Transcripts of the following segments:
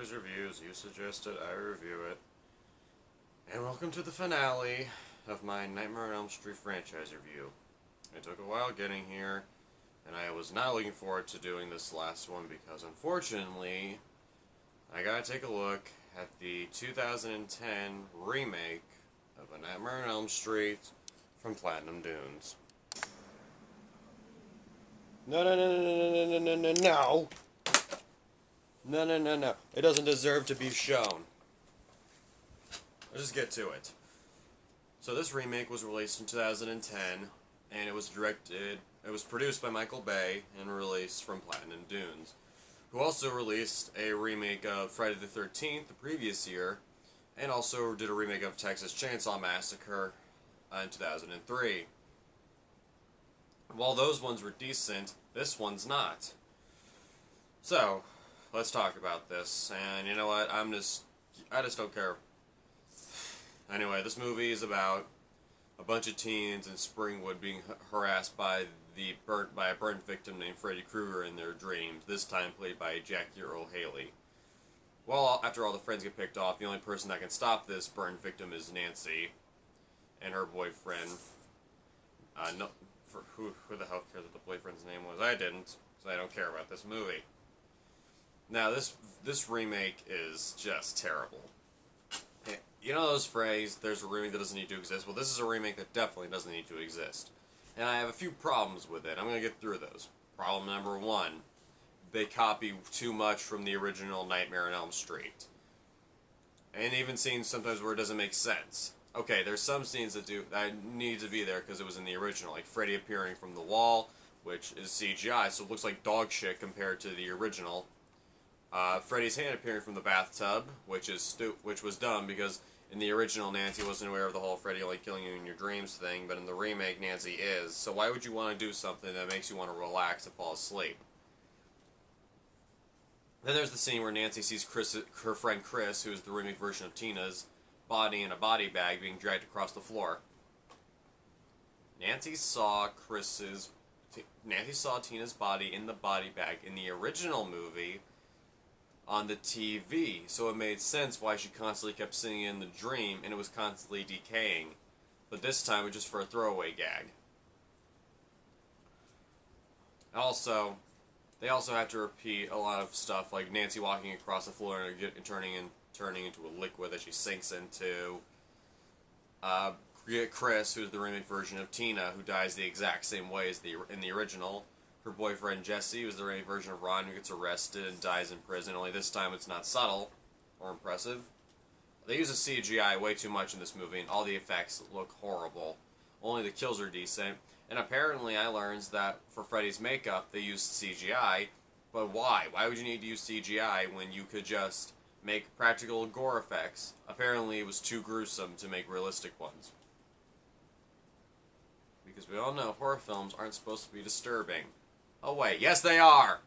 always reviews. You suggest it, I review it. And welcome to the finale of my Nightmare on Elm Street franchise review. It took a while getting here, and I was not looking forward to doing this last one because, unfortunately, I gotta take a look at the 2010 remake of A Nightmare on Elm Street from Platinum Dunes. No. No. It doesn't deserve to be shown. Let's just get to it. So this remake was released in 2010, and it was produced by Michael Bay and released from Platinum Dunes, who also released a remake of Friday the 13th the previous year, and also did a remake of Texas Chainsaw Massacre in 2003. While those ones were decent, this one's not. So, let's talk about this. And you know what? I just don't care. Anyway, this movie is about a bunch of teens in Springwood being harassed by a burnt victim named Freddy Krueger in their dreams, this time played by Jackie Earle Haley. Well, after all the friends get picked off, the only person that can stop this burnt victim is Nancy and her boyfriend. Who the hell cares what the boyfriend's name was? I didn't, because I don't care about this movie. Now, this remake is just terrible. You know those phrase, there's a remake that doesn't need to exist? Well, this is a remake that definitely doesn't need to exist. And I have a few problems with it. I'm going to get through those. Problem number one, they copy too much from the original Nightmare on Elm Street. And even scenes sometimes where it doesn't make sense. Okay, there's some scenes that need to be there because it was in the original, like Freddy appearing from the wall, which is CGI, so it looks like dog shit compared to the original. Freddy's hand appearing from the bathtub, which was dumb because in the original Nancy wasn't aware of the whole Freddy only killing you in your dreams thing, but in the remake Nancy is. So why would you want to do something that makes you want to relax and fall asleep? Then there's the scene where Nancy sees her friend Chris, who is the remake version of Tina's, body in a body bag being dragged across the floor. Nancy saw Tina's body in the body bag in the original movie on the TV, so it made sense why she constantly kept seeing it in the dream and it was constantly decaying. But this time it was just for a throwaway gag. Also, they also have to repeat a lot of stuff like Nancy walking across the floor and turning into a liquid that she sinks into. Chris, who's the remake version of Tina, who dies the exact same way as in the original. Her boyfriend Jesse, who's the remake version of Ron, who gets arrested and dies in prison, only this time it's not subtle or impressive. They use a CGI way too much in this movie, and all the effects look horrible. Only the kills are decent, and apparently I learned that for Freddy's makeup they used CGI, but why? Why would you need to use CGI when you could just make practical gore effects? Apparently it was too gruesome to make realistic ones. Because we all know horror films aren't supposed to be disturbing. Oh wait, yes they are!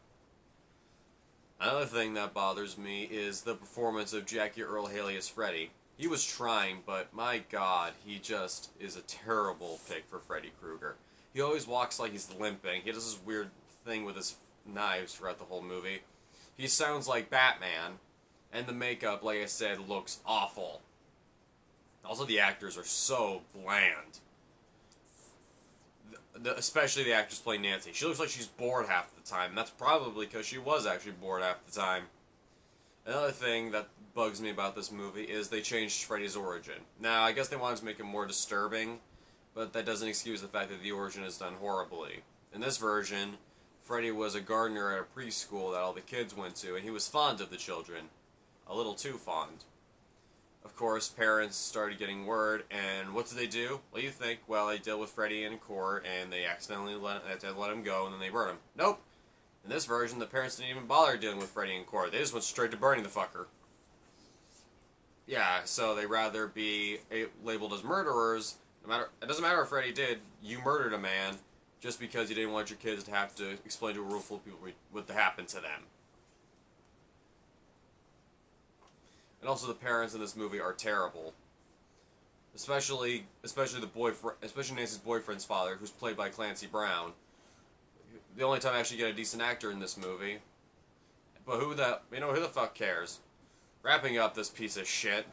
Another thing that bothers me is the performance of Jackie Earle Haley as Freddy. He was trying, but my god, he just is a terrible pick for Freddy Krueger. He always walks like he's limping. He does this weird thing with his knives throughout the whole movie. He sounds like Batman, and the makeup, like I said, looks awful. Also, the actors are so bland. Especially the actress playing Nancy. She looks like she's bored half the time, and that's probably because she was actually bored half the time. Another thing that bugs me about this movie is they changed Freddy's origin. Now, I guess they wanted to make it more disturbing, but that doesn't excuse the fact that the origin is done horribly. In this version, Freddy was a gardener at a preschool that all the kids went to, and he was fond of the children. A little too fond. Of course, parents started getting word, and what did they do? What do you think? Well, they dealt with Freddy in court, and they accidentally let him go, and then they burned him. Nope! In this version, the parents didn't even bother dealing with Freddy in court. They just went straight to burning the fucker. Yeah, so they rather be labeled as murderers. It doesn't matter what Freddy did. You murdered a man just because you didn't want your kids to have to explain to a room full of people what happened to them. And also, the parents in this movie are terrible. Especially Nancy's boyfriend's father, who's played by Clancy Brown. The only time I actually get a decent actor in this movie. But who the fuck cares? Wrapping up this piece of shit,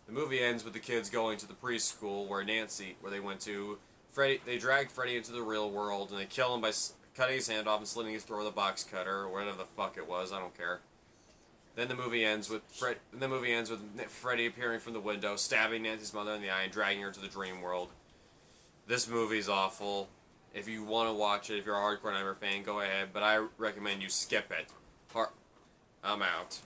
the movie ends with the kids going to the preschool where they went to. They drag Freddy into the real world and they kill him by cutting his hand off and slitting his throat with a box cutter or whatever the fuck it was. I don't care. Then the movie ends with Freddy appearing from the window, stabbing Nancy's mother in the eye, and dragging her to the dream world. This movie's awful. If you want to watch it, if you're a hardcore Nightmare fan, go ahead. But I recommend you skip it. I'm out.